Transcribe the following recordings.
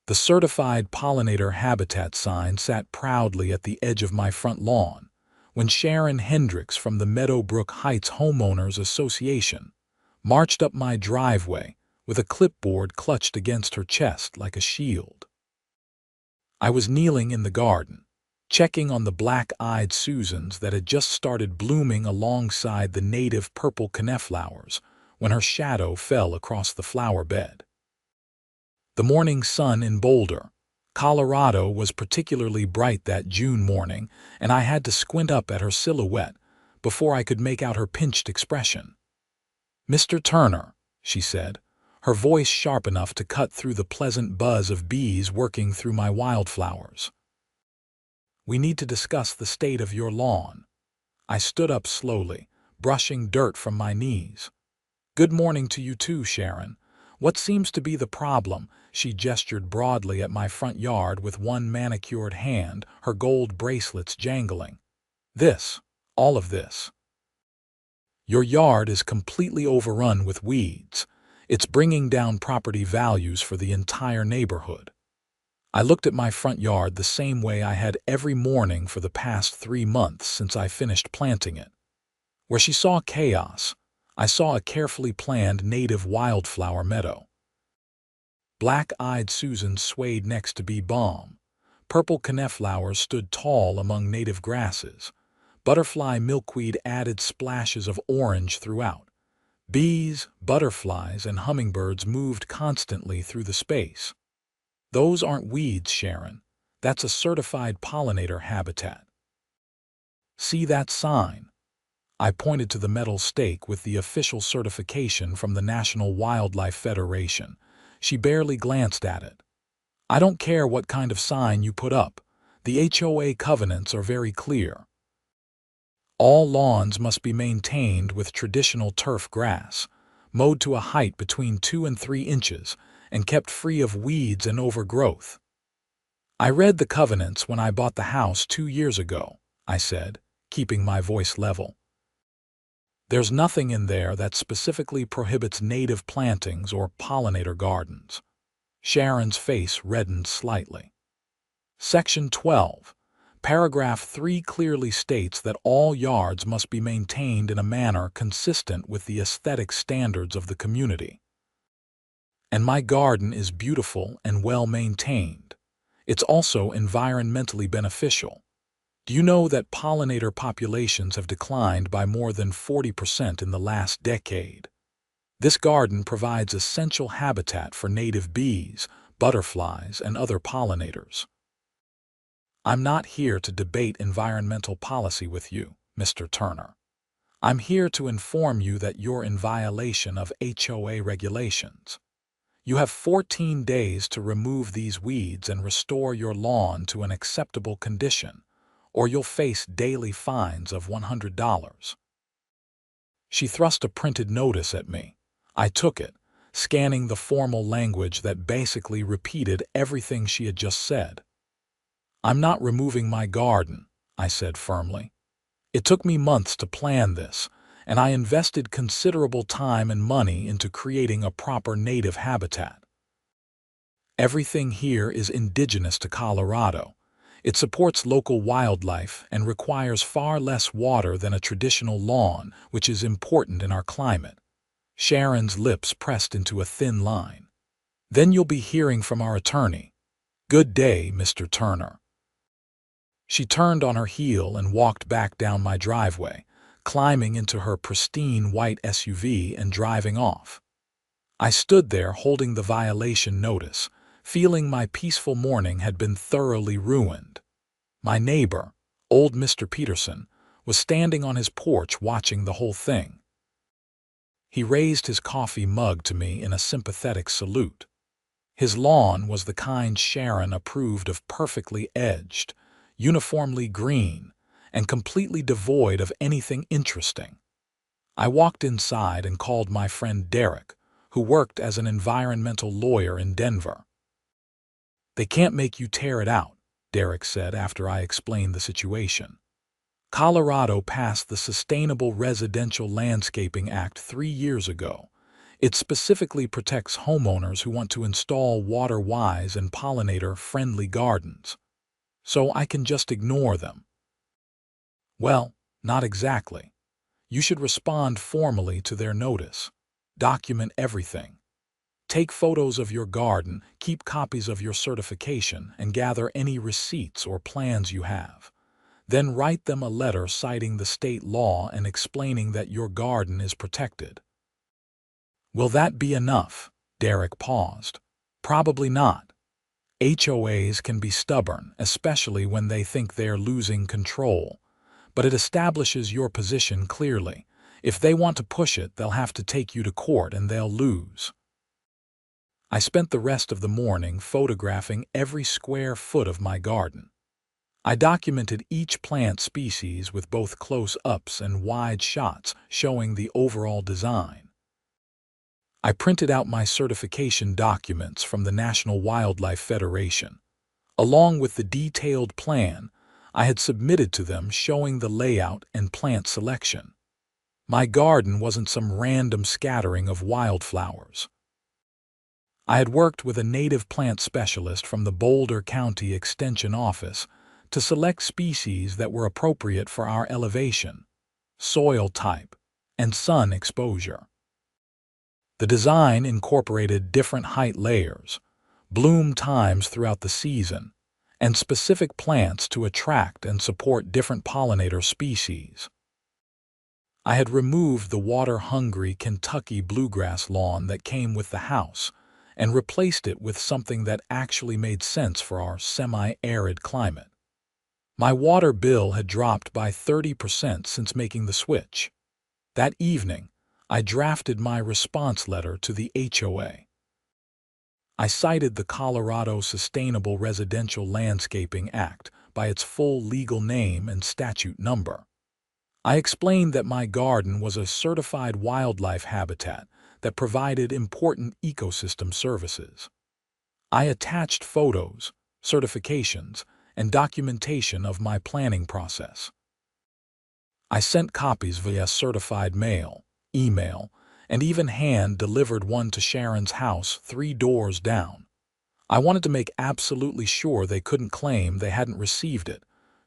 The certified pollinator habitat sign sat proudly at the edge of my front lawn when Sharon Hendricks from the Meadowbrook Heights Homeowners Association marched up my driveway with a clipboard clutched against her chest like a shield. I was kneeling in the garden, checking on the black-eyed Susans that had just started blooming alongside the native purple coneflowers when her shadow fell across the flower bed. The morning sun in Boulder, Colorado was particularly bright that June morning, and I had to squint up at her silhouette before I could make out her pinched expression. "Mr. Turner," she said, her voice sharp enough to cut through the pleasant buzz of bees working through my wildflowers. "We need to discuss the state of your lawn." I stood up slowly, brushing dirt from my knees. "Good morning to you too, Sharon. What seems to be the problem?" She gestured broadly at my front yard with one manicured hand, her gold bracelets jangling. "This. All of this. Your yard is completely overrun with weeds. It's bringing down property values for the entire neighborhood." I looked at my front yard the same way I had every morning for the past 3 months since I finished planting it. Where she saw chaos, I saw a carefully planned native wildflower meadow. Black-eyed Susan swayed next to bee balm. Purple coneflowers stood tall among native grasses. Butterfly milkweed added splashes of orange throughout. Bees, butterflies, and hummingbirds moved constantly through the space. "Those aren't weeds, Sharon. That's a certified pollinator habitat. See that sign?" I pointed to the metal stake with the official certification from the National Wildlife Federation. She barely glanced at it. "I don't care what kind of sign you put up. The HOA covenants are very clear. All lawns must be maintained with traditional turf grass, mowed to a height between 2 and 3 inches, and kept free of weeds and overgrowth." "I read the covenants when I bought the house 2 years ago," I said, keeping my voice level. "There's nothing in there that specifically prohibits native plantings or pollinator gardens." Sharon's face reddened slightly. "Section 12, Paragraph 3 clearly states that all yards must be maintained in a manner consistent with the aesthetic standards of the community. And my garden is beautiful and well maintained. It's also environmentally beneficial. Do you know that pollinator populations have declined by more than 40% in the last decade? This garden provides essential habitat for native bees, butterflies, and other pollinators." "I'm not here to debate environmental policy with you, Mr. Turner. I'm here to inform you that you're in violation of HOA regulations. You have 14 days to remove these weeds and restore your lawn to an acceptable condition, or you'll face daily fines of $100. She thrust a printed notice at me. I took it, scanning the formal language that basically repeated everything she had just said. "I'm not removing my garden," I said firmly. "It took me months to plan this, and I invested considerable time and money into creating a proper native habitat. Everything here is indigenous to Colorado. It supports local wildlife and requires far less water than a traditional lawn, which is important in our climate." Sharon's lips pressed into a thin line. "Then you'll be hearing from our attorney. Good day, Mr. Turner." She turned on her heel and walked back down my driveway, climbing into her pristine white SUV and driving off. I stood there holding the violation notice, feeling my peaceful morning had been thoroughly ruined. My neighbor, old Mr. Peterson, was standing on his porch watching the whole thing. He raised his coffee mug to me in a sympathetic salute. His lawn was the kind Sharon approved of, perfectly edged, uniformly green, and completely devoid of anything interesting. I walked inside and called my friend Derek, who worked as an environmental lawyer in Denver. "They can't make you tear it out," Derek said after I explained the situation. "Colorado passed the Sustainable Residential Landscaping Act 3 years ago. It specifically protects homeowners who want to install water-wise and pollinator-friendly gardens. So I can just ignore them. Well, not exactly. You should respond formally to their notice. Document everything. Take photos of your garden, keep copies of your certification, and gather any receipts or plans you have. Then write them a letter citing the state law and explaining that your garden is protected. Will that be enough? Derek paused. Probably not. HOAs can be stubborn, especially when they think they're losing control. But it establishes your position clearly. If they want to push it, they'll have to take you to court and they'll lose. I spent the rest of the morning photographing every square foot of my garden. I documented each plant species with both close-ups and wide shots showing the overall design. I printed out my certification documents from the National Wildlife Federation. Along with the detailed plan, I had submitted to them showing the layout and plant selection. My garden wasn't some random scattering of wildflowers. I had worked with a native plant specialist from the Boulder County Extension Office to select species that were appropriate for our elevation, soil type, and sun exposure. The design incorporated different height layers, bloom times throughout the season, and specific plants to attract and support different pollinator species. I had removed the water-hungry Kentucky bluegrass lawn that came with the house and replaced it with something that actually made sense for our semi-arid climate. My water bill had dropped by 30% since making the switch. That evening, I drafted my response letter to the HOA. I cited the Colorado Sustainable Residential Landscaping Act by its full legal name and statute number. I explained that my garden was a certified wildlife habitat that provided important ecosystem services. I attached photos, certifications, and documentation of my planning process. I sent copies via certified mail, email, and even hand-delivered one to Sharon's house 3 doors down. I wanted to make absolutely sure they couldn't claim they hadn't received it.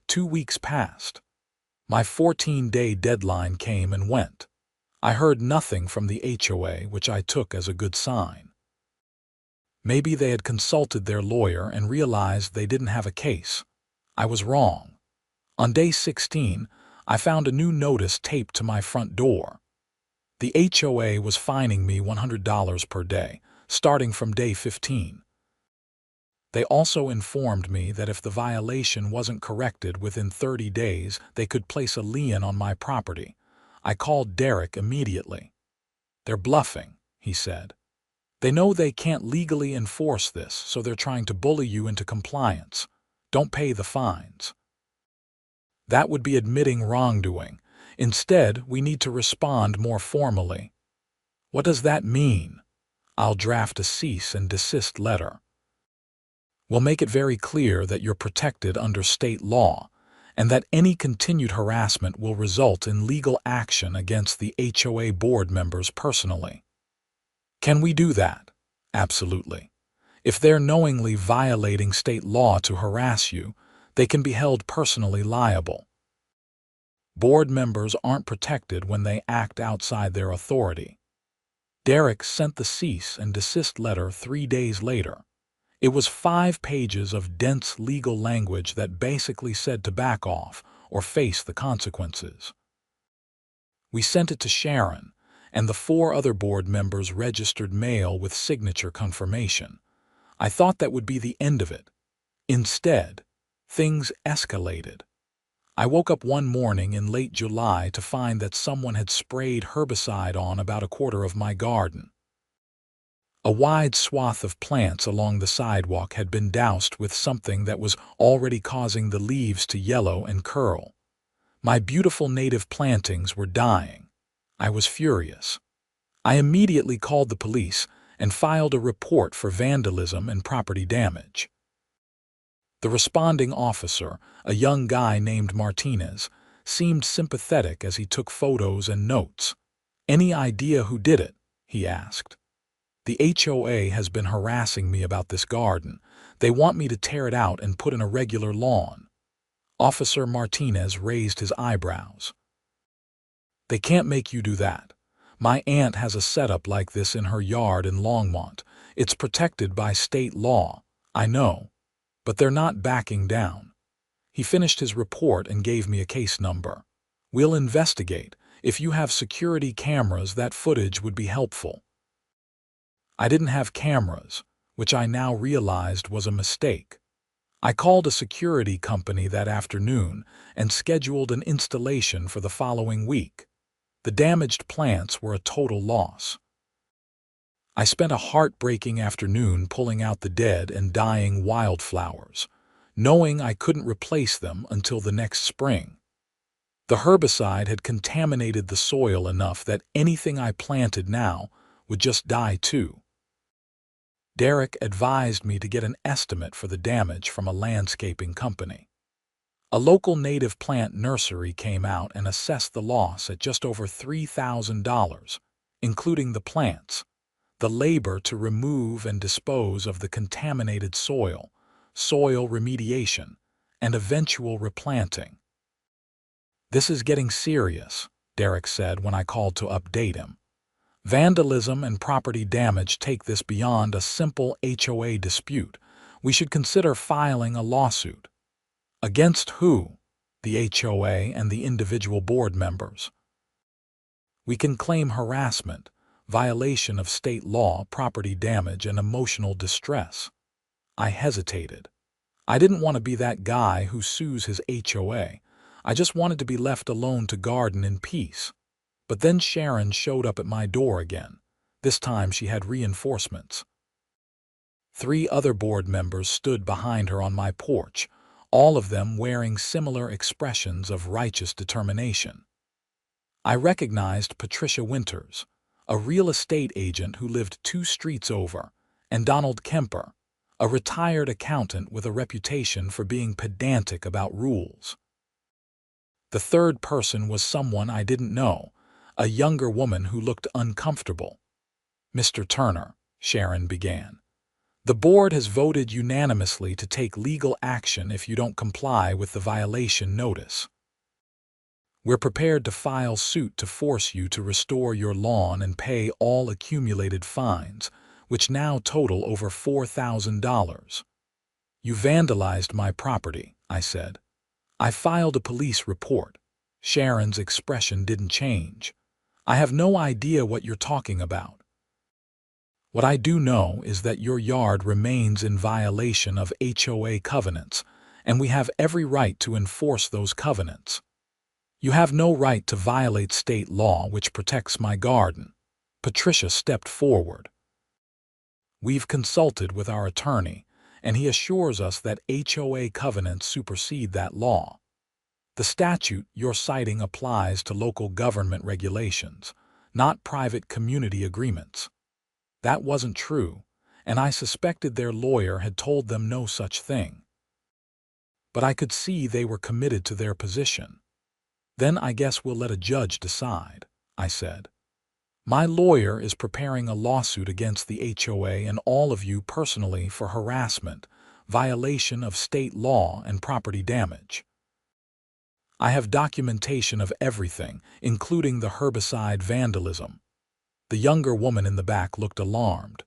2 weeks passed. My 14-day deadline came and went. I heard nothing from the HOA, which I took as a good sign. Maybe they had consulted their lawyer and realized they didn't have a case. I was wrong. On day 16, I found a new notice taped to my front door. The HOA was fining me $100 per day, starting from day 15. They also informed me that if the violation wasn't corrected within 30 days, they could place a lien on my property. I called Derek immediately. "They're bluffing," he said. "They know they can't legally enforce this, so they're trying to bully you into compliance. Don't pay the fines." That would be admitting wrongdoing. Instead, we need to respond more formally. What does that mean? I'll draft a cease and desist letter. We'll make it very clear that you're protected under state law and that any continued harassment will result in legal action against the HOA board members personally. Can we do that? Absolutely. If they're knowingly violating state law to harass you, they can be held personally liable. Board members aren't protected when they act outside their authority. Derek sent the cease and desist letter 3 days later. It was 5 pages of dense legal language that basically said to back off or face the consequences. We sent it to Sharon, and the 4 other board members registered mail with signature confirmation. I thought that would be the end of it. Instead, things escalated. I woke up one morning in late July to find that someone had sprayed herbicide on about a quarter of my garden. A wide swath of plants along the sidewalk had been doused with something that was already causing the leaves to yellow and curl. My beautiful native plantings were dying. I was furious. I immediately called the police and filed a report for vandalism and property damage. The responding officer, a young guy named Martinez, seemed sympathetic as he took photos and notes. "Any idea who did it?" he asked. The HOA has been harassing me about this garden. They want me to tear it out and put in a regular lawn. Officer Martinez raised his eyebrows. They can't make you do that. My aunt has a setup like this in her yard in Longmont. It's protected by state law. I know. But they're not backing down. He finished his report and gave me a case number. We'll investigate. If you have security cameras, that footage would be helpful. I didn't have cameras, which I now realized was a mistake. I called a security company that afternoon and scheduled an installation for the following week. The damaged plants were a total loss. I spent a heartbreaking afternoon pulling out the dead and dying wildflowers, knowing I couldn't replace them until the next spring. The herbicide had contaminated the soil enough that anything I planted now would just die too. Derek advised me to get an estimate for the damage from a landscaping company. A local native plant nursery came out and assessed the loss at just over $3,000, including the plants, the labor to remove and dispose of the contaminated soil, soil remediation, and eventual replanting. "This is getting serious," Derek said when I called to update him. "Vandalism and property damage take this beyond a simple HOA dispute. We should consider filing a lawsuit." "Against who?" "The HOA and the individual board members." "We can claim harassment, violation of state law, property damage, and emotional distress." I hesitated. I didn't want to be that guy who sues his HOA. I just wanted to be left alone to garden in peace. But then Sharon showed up at my door again. This time she had reinforcements. 3 other board members stood behind her on my porch, all of them wearing similar expressions of righteous determination. I recognized Patricia Winters, a real estate agent who lived 2 streets over, and Donald Kemper, a retired accountant with a reputation for being pedantic about rules. The third person was someone I didn't know, a younger woman who looked uncomfortable. "Mr. Turner," Sharon began, "the board has voted unanimously to take legal action if you don't comply with the violation notice. We're prepared to file suit to force you to restore your lawn and pay all accumulated fines, which now total over $4,000. You vandalized my property," I said. "I filed a police report." Sharon's expression didn't change. "I have no idea what you're talking about. What I do know is that your yard remains in violation of HOA covenants, and we have every right to enforce those covenants. You have no right to violate state law which protects my garden." Patricia stepped forward. "We've consulted with our attorney, and he assures us that HOA covenants supersede that law. The statute you're citing applies to local government regulations, not private community agreements." That wasn't true, and I suspected their lawyer had told them no such thing. But I could see they were committed to their position. "Then I guess we'll let a judge decide," I said. "My lawyer is preparing a lawsuit against the HOA and all of you personally for harassment, violation of state law, and property damage. I have documentation of everything, including the herbicide vandalism." The younger woman in the back looked alarmed.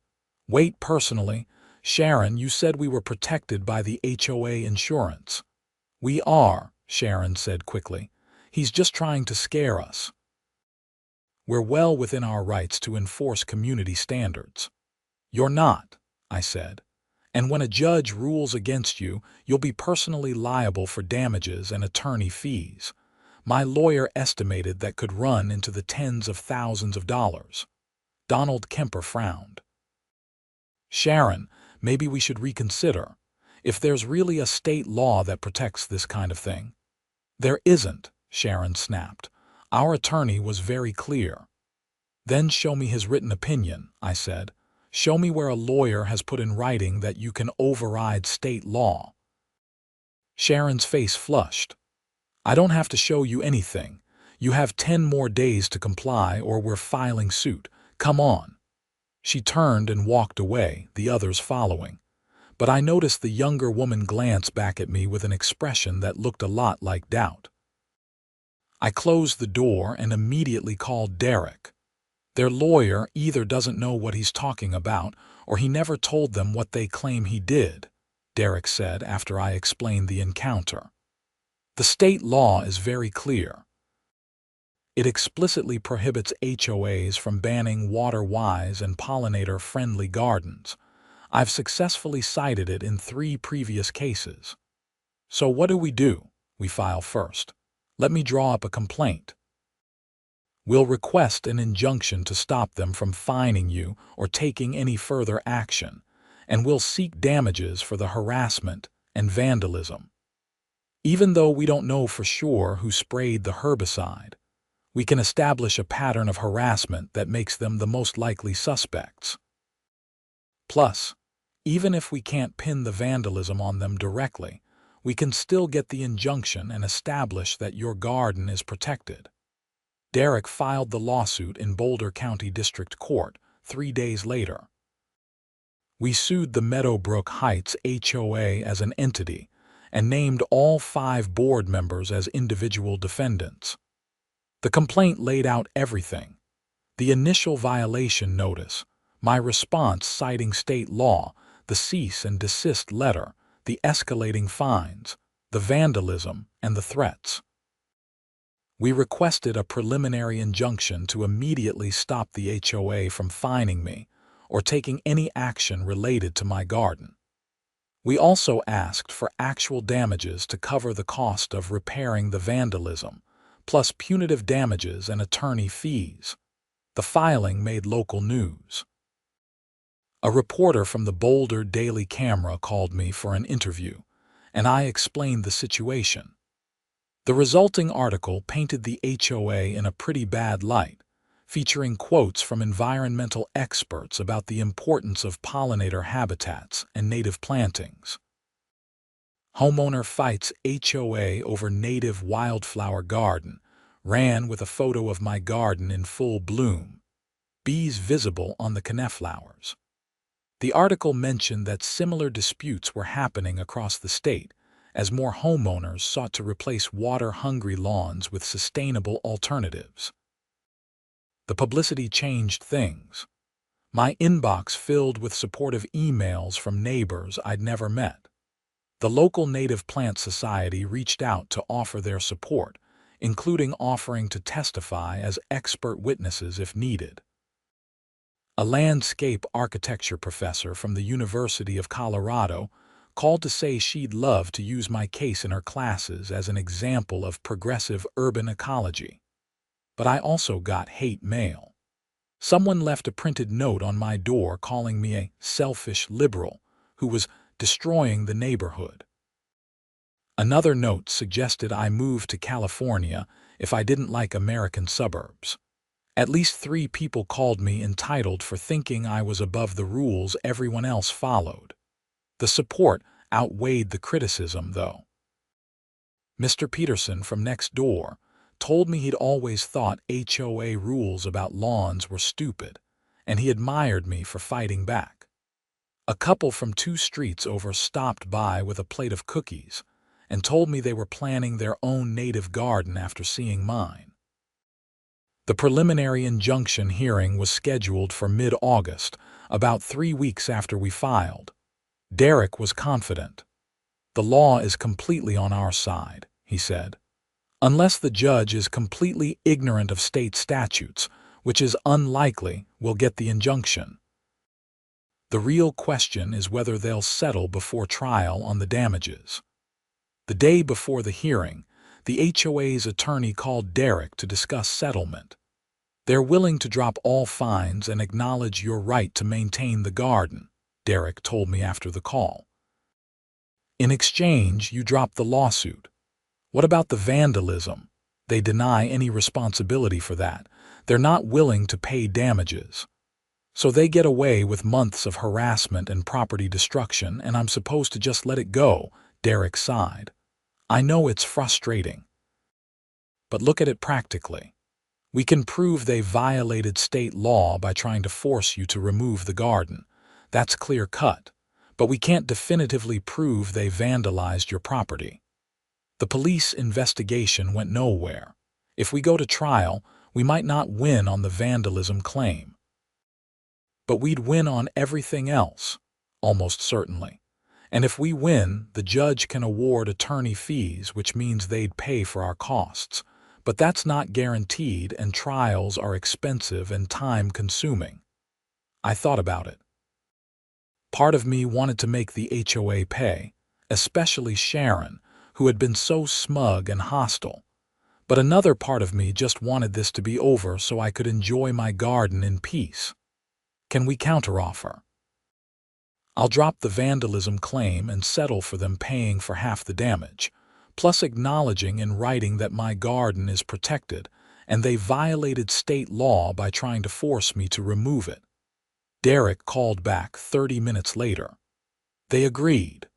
"Wait, personally? Sharon, you said we were protected by the HOA insurance." "We are," Sharon said quickly. "He's just trying to scare us. We're well within our rights to enforce community standards." "You're not," I said. "And when a judge rules against you, you'll be personally liable for damages and attorney fees. My lawyer estimated that could run into the tens of thousands of dollars." Donald Kemper frowned. "Sharon, maybe we should reconsider. If there's really a state law that protects this kind of thing." "There isn't," Sharon snapped. "Our attorney was very clear." "Then show me his written opinion," I said. "Show me where a lawyer has put in writing that you can override state law." Sharon's face flushed. "I don't have to show you anything. You have 10 more days to comply or we're filing suit. Come on." She turned and walked away, the others following. But I noticed the younger woman glance back at me with an expression that looked a lot like doubt. I closed the door and immediately called Derek. Their lawyer either doesn't know what he's talking about or he never told them what they claim he did, Derek said after I explained the encounter. The state law is very clear. It explicitly prohibits HOAs from banning water-wise and pollinator-friendly gardens. I've successfully cited it in 3 previous cases. So what do? We file first. Let me draw up a complaint. We'll request an injunction to stop them from fining you or taking any further action, and we'll seek damages for the harassment and vandalism. Even though we don't know for sure who sprayed the herbicide, we can establish a pattern of harassment that makes them the most likely suspects. Plus, even if we can't pin the vandalism on them directly, we can still get the injunction and establish that your garden is protected. Derek filed the lawsuit in Boulder County District Court 3 days later. We sued the Meadowbrook Heights HOA as an entity and named all 5 board members as individual defendants. The complaint laid out everything: the initial violation notice, my response citing state law, the cease and desist letter, the escalating fines, the vandalism, and the threats. We requested a preliminary injunction to immediately stop the HOA from fining me or taking any action related to my garden. We also asked for actual damages to cover the cost of repairing the vandalism, plus punitive damages and attorney fees. The filing made local news. A reporter from the Boulder Daily Camera called me for an interview, and I explained the situation. The resulting article painted the HOA in a pretty bad light, featuring quotes from environmental experts about the importance of pollinator habitats and native plantings. Homeowner fights HOA over native wildflower garden, ran with a photo of my garden in full bloom. Bees visible on the coneflowers. The article mentioned that similar disputes were happening across the state, as more homeowners sought to replace water-hungry lawns with sustainable alternatives. The publicity changed things. My inbox filled with supportive emails from neighbors I'd never met. The local Native Plant Society reached out to offer their support, including offering to testify as expert witnesses if needed. A landscape architecture professor from the University of Colorado called to say she'd love to use my case in her classes as an example of progressive urban ecology. But I also got hate mail. Someone left a printed note on my door calling me a selfish liberal who was destroying the neighborhood. Another note suggested I move to California if I didn't like American suburbs. At least 3 people called me entitled for thinking I was above the rules everyone else followed. The support outweighed the criticism, though. Mr. Peterson from next door told me he'd always thought HOA rules about lawns were stupid, and he admired me for fighting back. A couple from 2 streets over stopped by with a plate of cookies and told me they were planning their own native garden after seeing mine. The preliminary injunction hearing was scheduled for mid-August, about 3 weeks after we filed. Derek was confident. "The law is completely on our side," he said. "Unless the judge is completely ignorant of state statutes, which is unlikely, we'll get the injunction. The real question is whether they'll settle before trial on the damages." The day before the hearing, the HOA's attorney called Derek to discuss settlement. "They're willing to drop all fines and acknowledge your right to maintain the garden," Derek told me after the call. "In exchange, you drop the lawsuit. What about the vandalism? They deny any responsibility for that. They're not willing to pay damages. So they get away with months of harassment and property destruction, and I'm supposed to just let it go," Derek sighed. "I know it's frustrating. But look at it practically. We can prove they violated state law by trying to force you to remove the garden. That's clear cut. But we can't definitively prove they vandalized your property. The police investigation went nowhere. If we go to trial, we might not win on the vandalism claim. But we'd win on everything else, almost certainly. And if we win, the judge can award attorney fees, which means they'd pay for our costs. But that's not guaranteed, and trials are expensive and time-consuming. I thought about it. Part of me wanted to make the HOA pay, especially Sharon, who had been so smug and hostile. But another part of me just wanted this to be over so I could enjoy my garden in peace. Can we counteroffer? I'll drop the vandalism claim and settle for them paying for half the damage, plus acknowledging in writing that my garden is protected and they violated state law by trying to force me to remove it. Derek called back 30 minutes later. They agreed.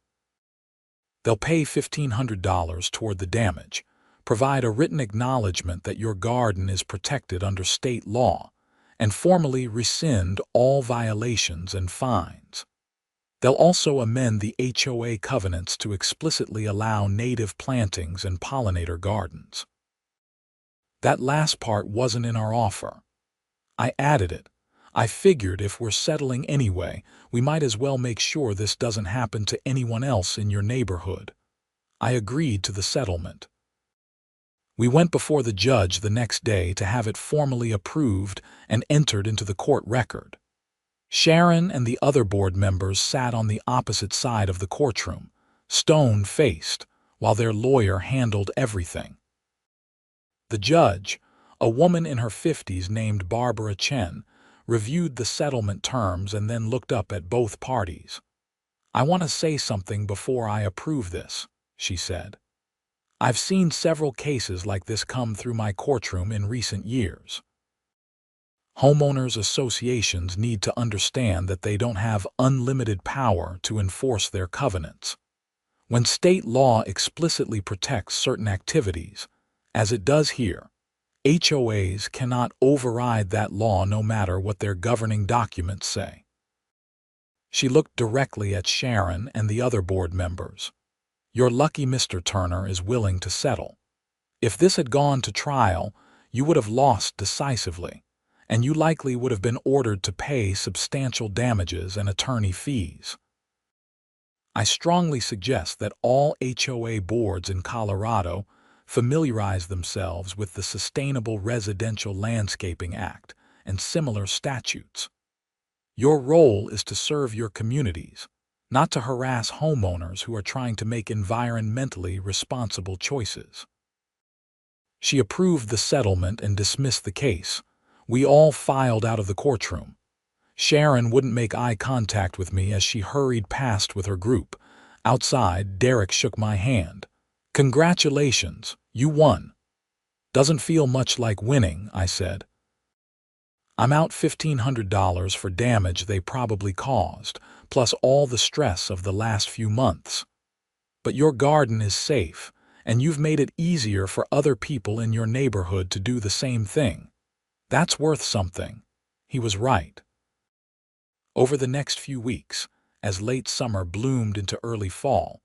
They'll pay $1,500 toward the damage, provide a written acknowledgement that your garden is protected under state law, and formally rescind all violations and fines. They'll also amend the HOA covenants to explicitly allow native plantings and pollinator gardens. That last part wasn't in our offer. I added it. I figured if we're settling anyway, we might as well make sure this doesn't happen to anyone else in your neighborhood. I agreed to the settlement. We went before the judge the next day to have it formally approved and entered into the court record. Sharon and the other board members sat on the opposite side of the courtroom, stone-faced, while their lawyer handled everything. The judge, a woman in her 50s named Barbara Chen, reviewed the settlement terms and then looked up at both parties. "I want to say something before I approve this," she said. "I've seen several cases like this come through my courtroom in recent years. Homeowners associations need to understand that they don't have unlimited power to enforce their covenants. When state law explicitly protects certain activities, as it does here, HOAs cannot override that law no matter what their governing documents say." She looked directly at Sharon and the other board members. "You're lucky Mr. Turner is willing to settle. If this had gone to trial, you would have lost decisively, and you likely would have been ordered to pay substantial damages and attorney fees. I strongly suggest that all HOA boards in Colorado familiarize themselves with the Sustainable Residential Landscaping Act and similar statutes. Your role is to serve your communities, not to harass homeowners who are trying to make environmentally responsible choices." She approved the settlement and dismissed the case. We all filed out of the courtroom. Sharon wouldn't make eye contact with me as she hurried past with her group. Outside, Derek shook my hand. "Congratulations, you won." "Doesn't feel much like winning," I said. "I'm out $1,500 for damage they probably caused, plus all the stress of the last few months. But your garden is safe, and you've made it easier for other people in your neighborhood to do the same thing. That's worth something." He was right. Over the next few weeks, as late summer bloomed into early fall,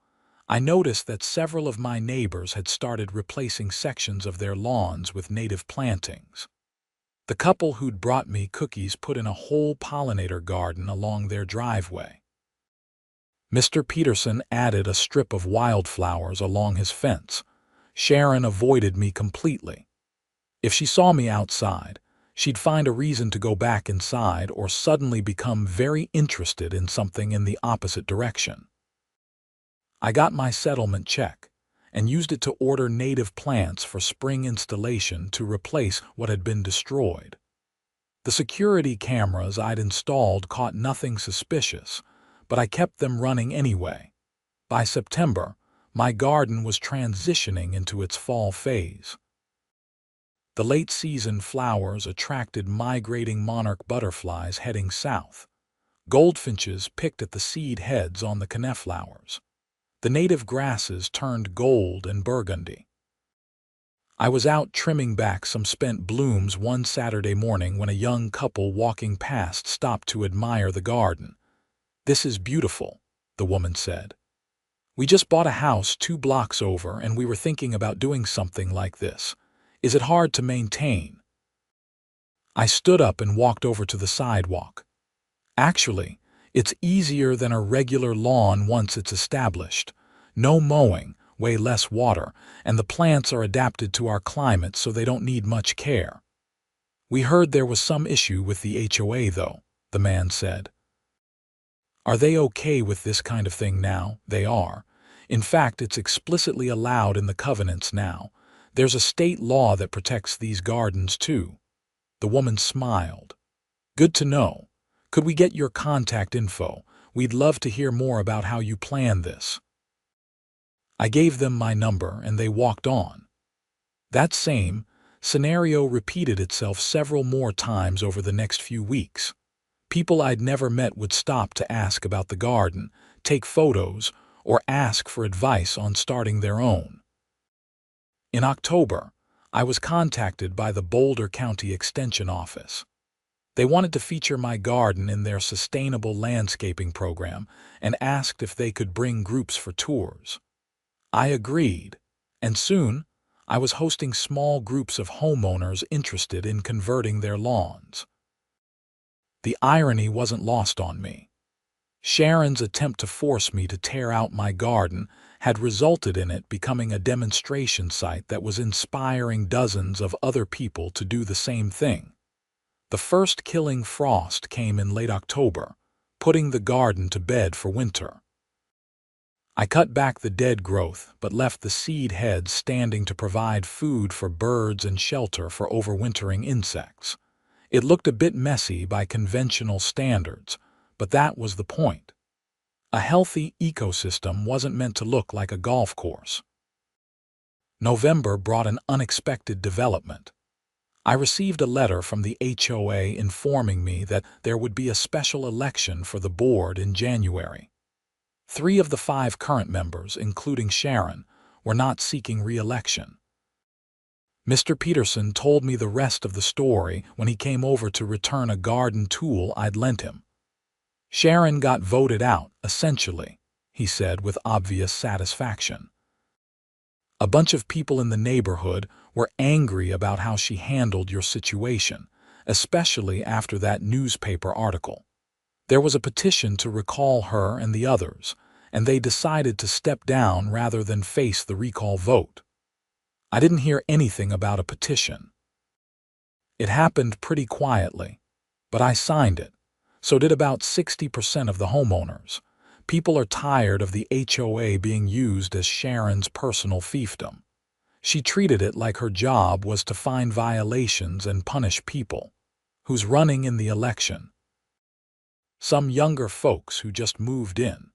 I noticed that several of my neighbors had started replacing sections of their lawns with native plantings. The couple who'd brought me cookies put in a whole pollinator garden along their driveway. Mr. Peterson added a strip of wildflowers along his fence. Sharon avoided me completely. If she saw me outside, she'd find a reason to go back inside or suddenly become very interested in something in the opposite direction. I got my settlement check and used it to order native plants for spring installation to replace what had been destroyed. The security cameras I'd installed caught nothing suspicious, but I kept them running anyway. By September, my garden was transitioning into its fall phase. The late-season flowers attracted migrating monarch butterflies heading south. Goldfinches picked at the seed heads on the coneflowers. The native grasses turned gold and burgundy. I was out trimming back some spent blooms one Saturday morning when a young couple walking past stopped to admire the garden. "This is beautiful," the woman said. "We just bought a house 2 blocks over and we were thinking about doing something like this. Is it hard to maintain?" I stood up and walked over to the sidewalk. "Actually, it's easier than a regular lawn once it's established. No mowing, way less water, and the plants are adapted to our climate so they don't need much care." "We heard there was some issue with the HOA though," the man said. "Are they okay with this kind of thing now?" "They are. In fact, it's explicitly allowed in the covenants now. There's a state law that protects these gardens too." The woman smiled. "Good to know. Could we get your contact info? We'd love to hear more about how you plan this." I gave them my number and they walked on. That same scenario repeated itself several more times over the next few weeks. People I'd never met would stop to ask about the garden, take photos, or ask for advice on starting their own. In October, I was contacted by the Boulder County Extension Office. They wanted to feature my garden in their sustainable landscaping program and asked if they could bring groups for tours. I agreed, and soon I was hosting small groups of homeowners interested in converting their lawns. The irony wasn't lost on me. Sharon's attempt to force me to tear out my garden had resulted in it becoming a demonstration site that was inspiring dozens of other people to do the same thing. The first killing frost came in late October, putting the garden to bed for winter. I cut back the dead growth but left the seed heads standing to provide food for birds and shelter for overwintering insects. It looked a bit messy by conventional standards, but that was the point. A healthy ecosystem wasn't meant to look like a golf course. November brought an unexpected development. I received a letter from the HOA informing me that there would be a special election for the board in January. 3 of the 5 current members, including Sharon, were not seeking re-election. Mr. Peterson told me the rest of the story when he came over to return a garden tool I'd lent him. "Sharon got voted out, essentially," he said with obvious satisfaction. "A bunch of people in the neighborhood were angry about how she handled your situation, especially after that newspaper article. There was a petition to recall her and the others, and they decided to step down rather than face the recall vote." I didn't hear anything about a petition. It happened pretty quietly, but I signed it. So did about 60% of the homeowners. People are tired of the HOA being used as Sharon's personal fiefdom. She treated it like her job was to find violations and punish people. Who's running in the election? Some younger folks who just moved in.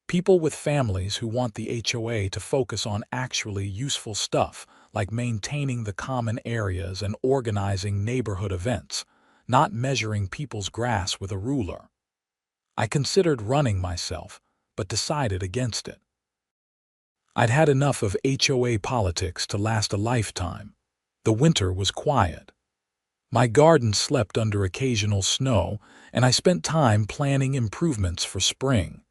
People with families who want the HOA to focus on actually useful stuff like maintaining the common areas and organizing neighborhood events, not measuring people's grass with a ruler. I considered running myself, but decided against it. I'd had enough of HOA politics to last a lifetime. The winter was quiet. My garden slept under occasional snow, and I spent time planning improvements for spring.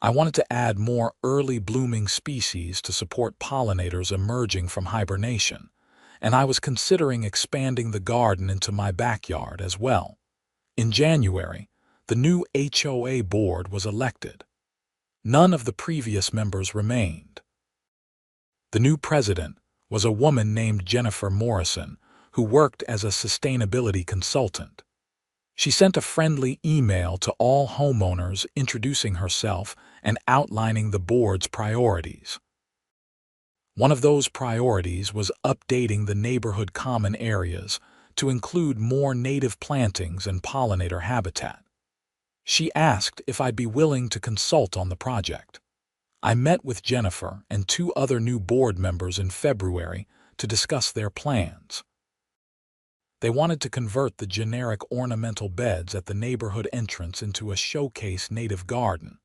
I wanted to add more early blooming species to support pollinators emerging from hibernation, and I was considering expanding the garden into my backyard as well. In January, the new HOA board was elected. None of the previous members remained. The new president was a woman named Jennifer Morrison, who worked as a sustainability consultant. She sent a friendly email to all homeowners introducing herself and outlining the board's priorities. One of those priorities was updating the neighborhood common areas to include more native plantings and pollinator habitat. She asked if I'd be willing to consult on the project. I met with Jennifer and 2 other new board members in February to discuss their plans. They wanted to convert the generic ornamental beds at the neighborhood entrance into a showcase native garden.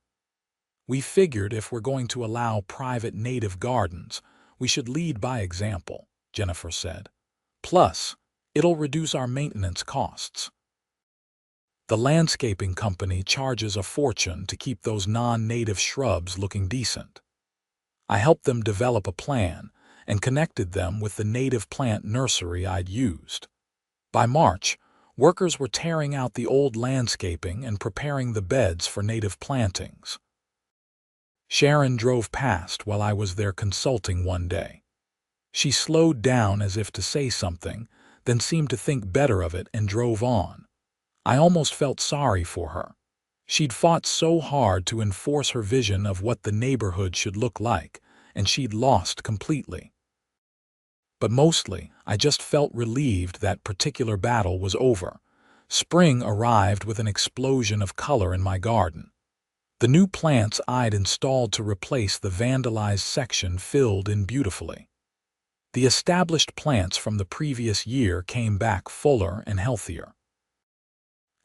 We figured if we're going to allow private native gardens, We should lead by example, Jennifer said. Plus, it'll reduce our maintenance costs. The landscaping company charges a fortune to keep those non-native shrubs looking decent. I helped them develop a plan and connected them with the native plant nursery I'd used. By March, workers were tearing out the old landscaping and preparing the beds for native plantings. Sharon drove past while I was there consulting one day. She slowed down as if to say something, then seemed to think better of it and drove on. I almost felt sorry for her. She'd fought so hard to enforce her vision of what the neighborhood should look like, and she'd lost completely. But mostly, I just felt relieved that particular battle was over. Spring arrived with an explosion of color in my garden. The new plants I'd installed to replace the vandalized section filled in beautifully. The established plants from the previous year came back fuller and healthier.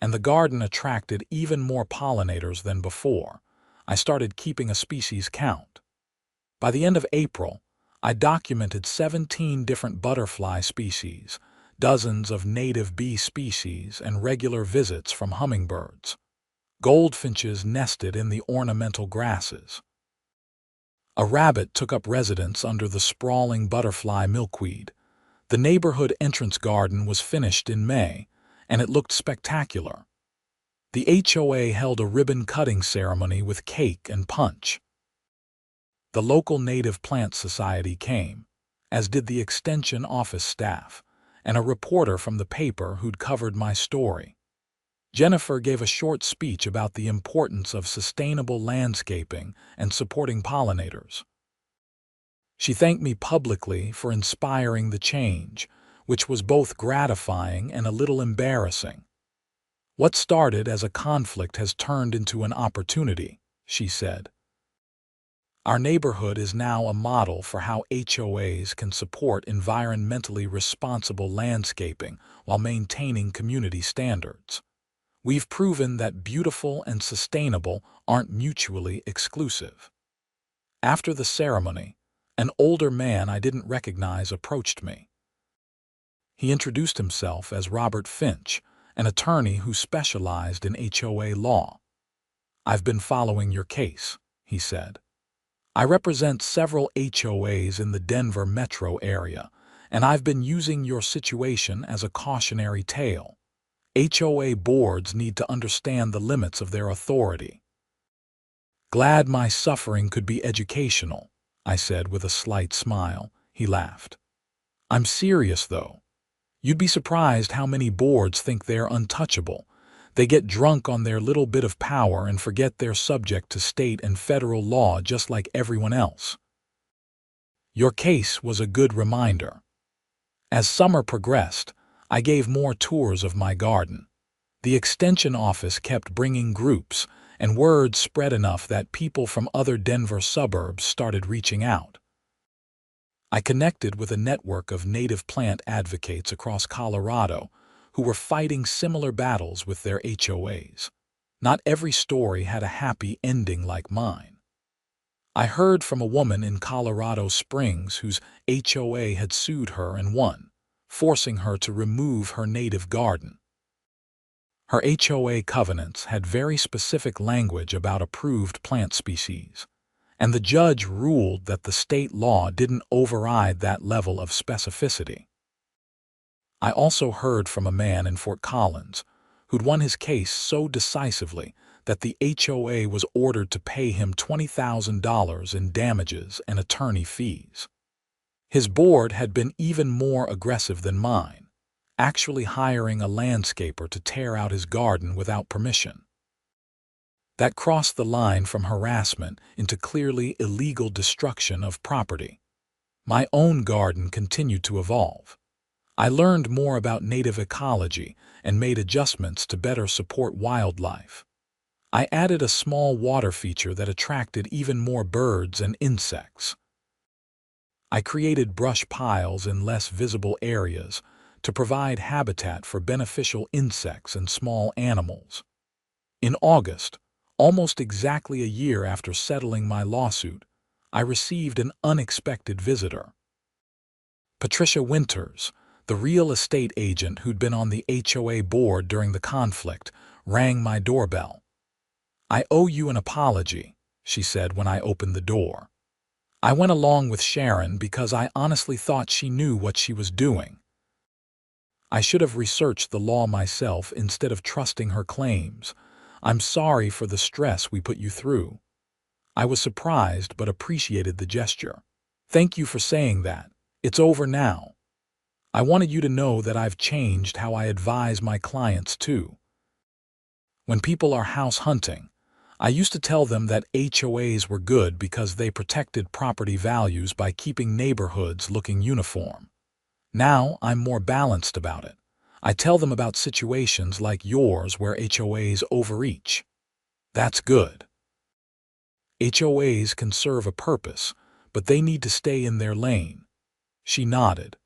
And the garden attracted even more pollinators than before. I started keeping a species count. By the end of April, I documented 17 different butterfly species, dozens of native bee species, and regular visits from hummingbirds. Goldfinches nested in the ornamental grasses. A rabbit took up residence under the sprawling butterfly milkweed. The neighborhood entrance garden was finished in May, and it looked spectacular. The HOA held a ribbon-cutting ceremony with cake and punch. The local Native Plant Society came, as did the Extension office staff, and a reporter from the paper who'd covered my story. Jennifer gave a short speech about the importance of sustainable landscaping and supporting pollinators. She thanked me publicly for inspiring the change, which was both gratifying and a little embarrassing. "What started as a conflict has turned into an opportunity," she said. "Our neighborhood is now a model for how HOAs can support environmentally responsible landscaping while maintaining community standards. We've proven that beautiful and sustainable aren't mutually exclusive." After the ceremony, an older man I didn't recognize approached me. He introduced himself as Robert Finch, an attorney who specialized in HOA law. "I've been following your case," he said. "I represent several HOAs in the Denver metro area, and I've been using your situation as a cautionary tale. HOA boards need to understand the limits of their authority." "Glad my suffering could be educational," I said with a slight smile. He laughed. "I'm serious, though. You'd be surprised how many boards think they're untouchable. They get drunk on their little bit of power and forget they're subject to state and federal law just like everyone else." Your case was a good reminder. As summer progressed, I gave more tours of my garden. The Extension office kept bringing groups, and word spread enough that people from other Denver suburbs started reaching out. I connected with a network of native plant advocates across Colorado who were fighting similar battles with their HOAs. Not every story had a happy ending like mine. I heard from a woman in Colorado Springs whose HOA had sued her and won, forcing her to remove her native garden. Her HOA covenants had very specific language about approved plant species, and the judge ruled that the state law didn't override that level of specificity. I also heard from a man in Fort Collins who'd won his case so decisively that the HOA was ordered to pay him $20,000 in damages and attorney fees. His board had been even more aggressive than mine, actually hiring a landscaper to tear out his garden without permission. That crossed the line from harassment into clearly illegal destruction of property. My own garden continued to evolve. I learned more about native ecology and made adjustments to better support wildlife. I added a small water feature that attracted even more birds and insects. I created brush piles in less visible areas to provide habitat for beneficial insects and small animals. In August, almost exactly a year after settling my lawsuit, I received an unexpected visitor. Patricia Winters, the real estate agent who'd been on the HOA board during the conflict, rang my doorbell. "I owe you an apology," she said when I opened the door. "I went along with Sharon because I honestly thought she knew what she was doing. I should have researched the law myself instead of trusting her claims. I'm sorry for the stress we put you through." I was surprised but appreciated the gesture. "Thank you for saying that. It's over now. I wanted you to know that I've changed how I advise my clients too. When people are house hunting, I used to tell them that HOAs were good because they protected property values by keeping neighborhoods looking uniform. Now I'm more balanced about it. I tell them about situations like yours where HOAs overreach. That's good. HOAs can serve a purpose, but they need to stay in their lane." She nodded.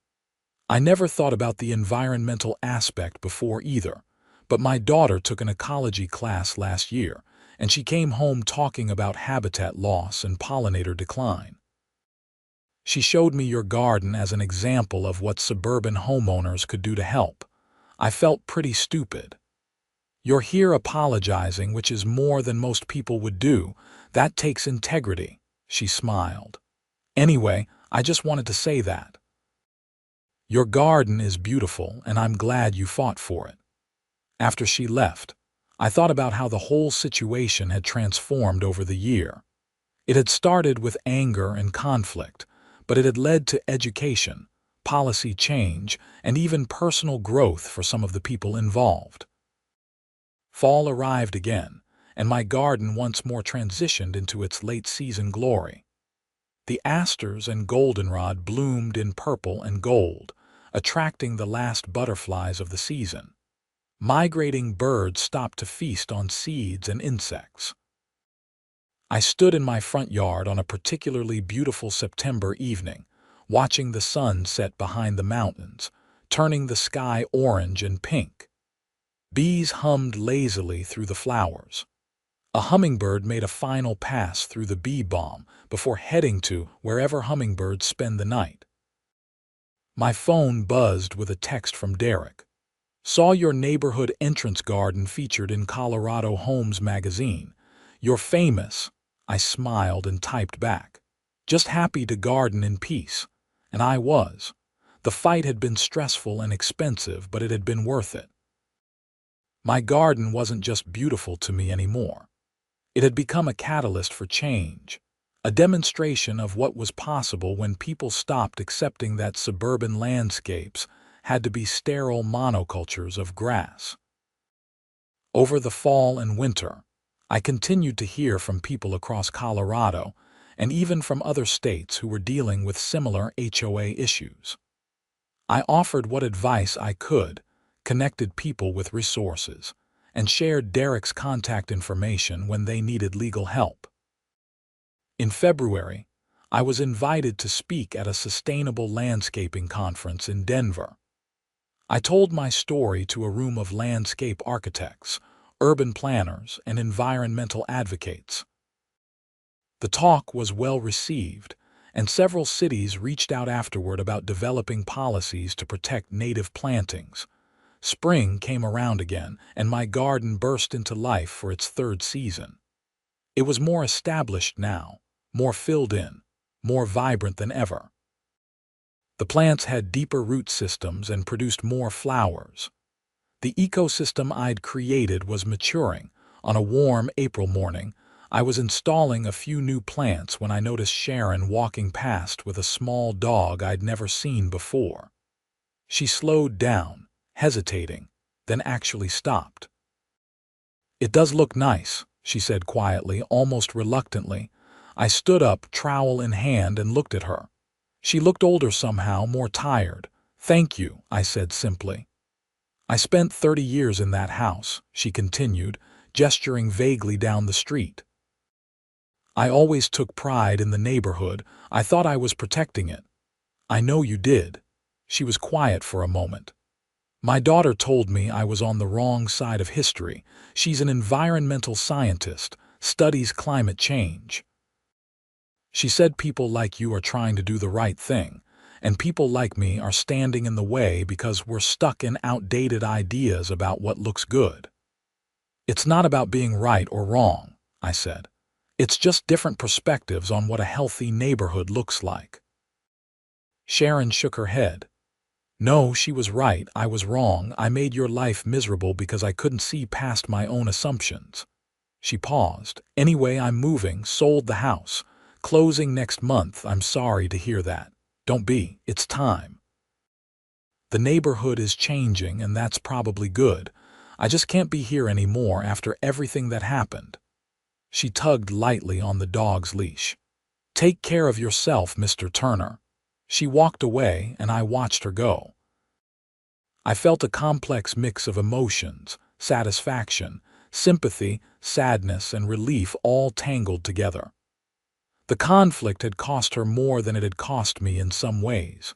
"I never thought about the environmental aspect before either, but my daughter took an ecology class last year, and she came home talking about habitat loss and pollinator decline. She showed me your garden as an example of what suburban homeowners could do to help. I felt pretty stupid. You're here apologizing, which is more than most people would do. That takes integrity," she smiled. "Anyway, I just wanted to say that. Your garden is beautiful, and I'm glad you fought for it." After she left, I thought about how the whole situation had transformed over the year. It had started with anger and conflict, but it had led to education, policy change, and even personal growth for some of the people involved. Fall arrived again, and my garden once more transitioned into its late-season glory. The asters and goldenrod bloomed in purple and gold, attracting the last butterflies of the season. Migrating birds stopped to feast on seeds and insects. I stood in my front yard on a particularly beautiful September evening, watching the sun set behind the mountains, turning the sky orange and pink. Bees hummed lazily through the flowers. A hummingbird made a final pass through the bee balm before heading to wherever hummingbirds spend the night. My phone buzzed with a text from Derek. "Saw your neighborhood entrance garden featured in Colorado Homes magazine. You're famous." I smiled and typed back. "Just happy to garden in peace." And I was. The fight had been stressful and expensive, but it had been worth it. My garden wasn't just beautiful to me anymore. It had become a catalyst for change, a demonstration of what was possible when people stopped accepting that suburban landscapes had to be sterile monocultures of grass. Over the fall and winter, I continued to hear from people across Colorado and even from other states who were dealing with similar HOA issues. I offered what advice I could, connected people with resources, and shared Derek's contact information when they needed legal help. In February, I was invited to speak at a sustainable landscaping conference in Denver. I told my story to a room of landscape architects, urban planners, and environmental advocates. The talk was well received, and several cities reached out afterward about developing policies to protect native plantings. Spring came around again, and my garden burst into life for its third season. It was more established now, more filled in, more vibrant than ever. The plants had deeper root systems and produced more flowers. The ecosystem I'd created was maturing. On a warm April morning, I was installing a few new plants when I noticed Sharon walking past with a small dog I'd never seen before. She slowed down, hesitating, then actually stopped. "It does look nice," she said quietly, almost reluctantly. I stood up, trowel in hand, and looked at her. She looked older somehow, more tired. "Thank you," I said simply. "I spent 30 years in that house," she continued, gesturing vaguely down the street. "I always took pride in the neighborhood. I thought I was protecting it." "I know you did." She was quiet for a moment. "My daughter told me I was on the wrong side of history. She's an environmental scientist, studies climate change." She said people like you are trying to do the right thing, and people like me are standing in the way because we're stuck in outdated ideas about what looks good. It's not about being right or wrong, I said. It's just different perspectives on what a healthy neighborhood looks like. Sharon shook her head. No, she was right, I was wrong, I made your life miserable because I couldn't see past my own assumptions. She paused. Anyway, I'm moving, sold the house. Closing next month, I'm sorry to hear that. Don't be, it's time. The neighborhood is changing, and that's probably good. I just can't be here anymore after everything that happened. She tugged lightly on the dog's leash. Take care of yourself, Mr. Turner. She walked away, and I watched her go. I felt a complex mix of emotions, satisfaction, sympathy, sadness, and relief all tangled together. The conflict had cost her more than it had cost me in some ways.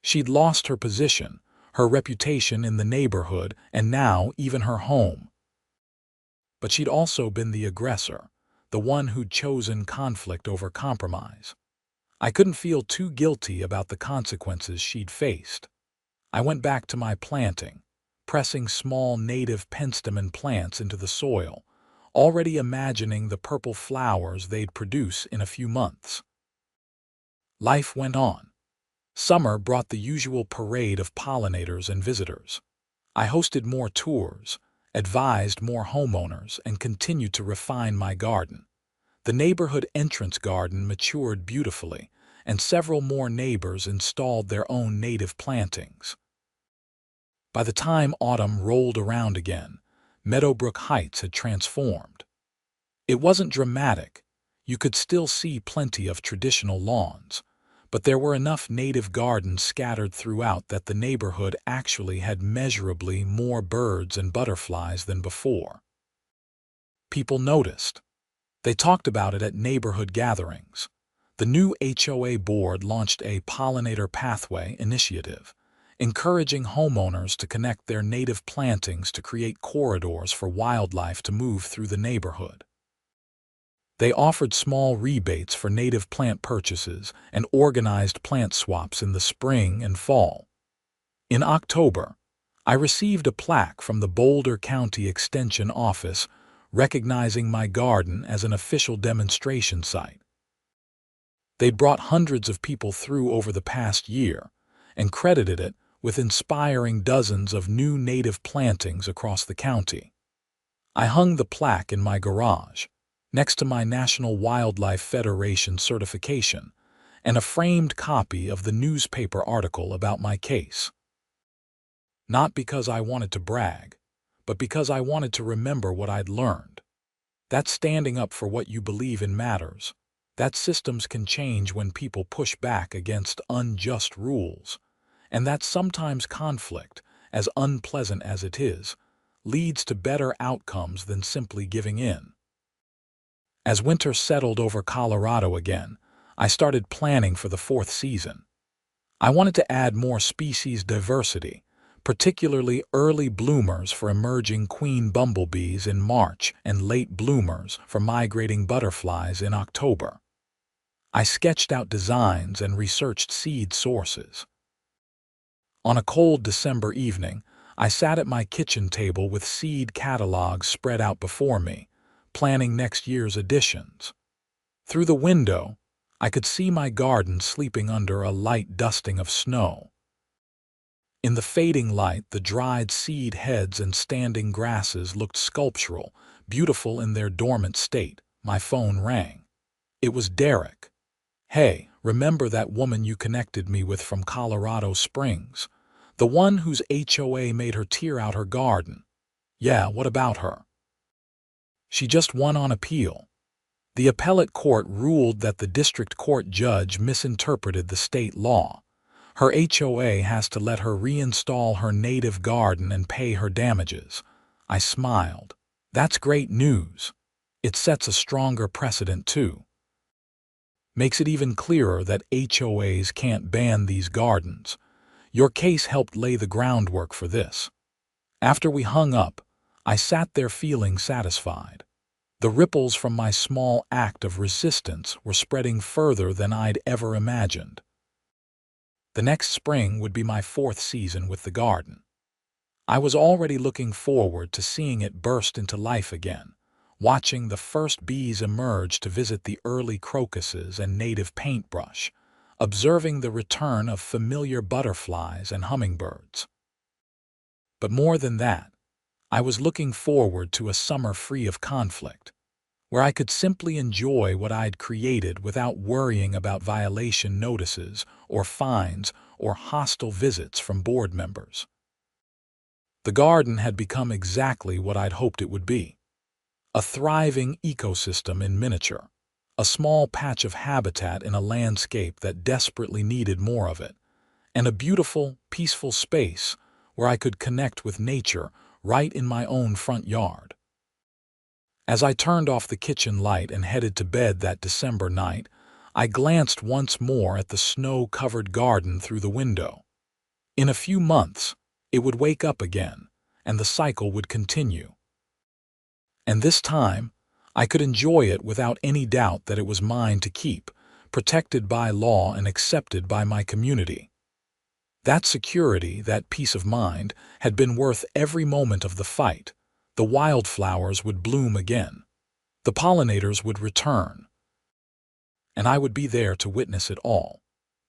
She'd lost her position, her reputation in the neighborhood, and now even her home. But she'd also been the aggressor, the one who'd chosen conflict over compromise. I couldn't feel too guilty about the consequences she'd faced. I went back to my planting, pressing small native penstemon plants into the soil, already imagining the purple flowers they'd produce in a few months. Life went on. Summer brought the usual parade of pollinators and visitors. I hosted more tours, advised more homeowners, and continued to refine my garden. The neighborhood entrance garden matured beautifully, and several more neighbors installed their own native plantings. By the time autumn rolled around again, Meadowbrook Heights had transformed. It wasn't dramatic. You could still see plenty of traditional lawns, but there were enough native gardens scattered throughout that the neighborhood actually had measurably more birds and butterflies than before. People noticed. They talked about it at neighborhood gatherings. The new HOA board launched a Pollinator Pathway initiative, encouraging homeowners to connect their native plantings to create corridors for wildlife to move through the neighborhood. They offered small rebates for native plant purchases and organized plant swaps in the spring and fall. In October, I received a plaque from the Boulder County Extension Office recognizing my garden as an official demonstration site. They'd brought hundreds of people through over the past year and credited it with inspiring dozens of new native plantings across the county. I hung the plaque in my garage, next to my National Wildlife Federation certification, and a framed copy of the newspaper article about my case. Not because I wanted to brag, but because I wanted to remember what I'd learned. That standing up for what you believe in matters. That systems can change when people push back against unjust rules, and that sometimes conflict, as unpleasant as it is, leads to better outcomes than simply giving in. As winter settled over Colorado again, I started planning for the fourth season. I wanted to add more species diversity, particularly early bloomers for emerging queen bumblebees in March and late bloomers for migrating butterflies in October. I sketched out designs and researched seed sources. On a cold December evening, I sat at my kitchen table with seed catalogs spread out before me, planning next year's additions. Through the window, I could see my garden sleeping under a light dusting of snow. In the fading light, the dried seed heads and standing grasses looked sculptural, beautiful in their dormant state. My phone rang. It was Derek. Hey, remember that woman you connected me with from Colorado Springs? The one whose HOA made her tear out her garden. Yeah, what about her? She just won on appeal. The appellate court ruled that the district court judge misinterpreted the state law. Her HOA has to let her reinstall her native garden and pay her damages. I smiled. That's great news. It sets a stronger precedent, too. Makes it even clearer that HOAs can't ban these gardens. Your case helped lay the groundwork for this. After we hung up, I sat there feeling satisfied. The ripples from my small act of resistance were spreading further than I'd ever imagined. The next spring would be my fourth season with the garden. I was already looking forward to seeing it burst into life again, watching the first bees emerge to visit the early crocuses and native paintbrush, observing the return of familiar butterflies and hummingbirds. But more than that, I was looking forward to a summer free of conflict, where I could simply enjoy what I'd created without worrying about violation notices or fines or hostile visits from board members. The garden had become exactly what I'd hoped it would be: a thriving ecosystem in miniature, a small patch of habitat in a landscape that desperately needed more of it, and a beautiful, peaceful space where I could connect with nature right in my own front yard. As I turned off the kitchen light and headed to bed that December night, I glanced once more at the snow-covered garden through the window. In a few months, it would wake up again, and the cycle would continue. And this time, I could enjoy it without any doubt that it was mine to keep, protected by law and accepted by my community. That security, that peace of mind, had been worth every moment of the fight. The wildflowers would bloom again. The pollinators would return. And I would be there to witness it all,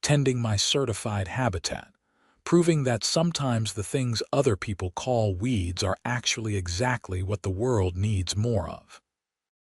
tending my certified habitat, proving that sometimes the things other people call weeds are actually exactly what the world needs more of.